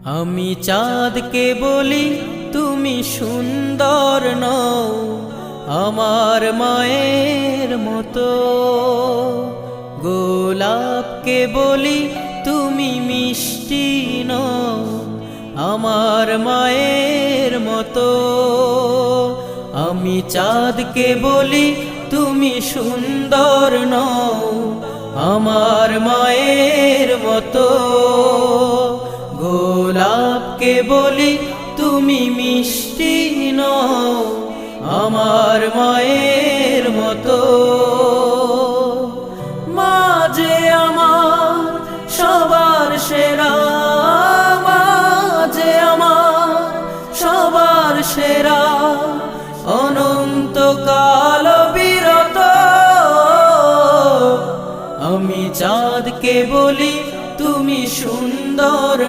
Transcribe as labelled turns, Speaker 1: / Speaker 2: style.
Speaker 1: আমি চাঁদকে বলি তুমি সুন্দর নও আমার মায়ের মতো, গোলাপকে বলি তুমি মিষ্টি নও আমার মায়ের মতো। আমি চাঁদকে বলি তুমি সুন্দর নও আমার মায়ের মতো, গোলাপকে বলি তুমি মিষ্টি নও আমার মায়ের মতো। মা যে আমার সবার সেরা, মা যে আমার সবার সেরা, অনন্তকাল বিরত। আমি চাঁদকে বলি তুমি সুন্দর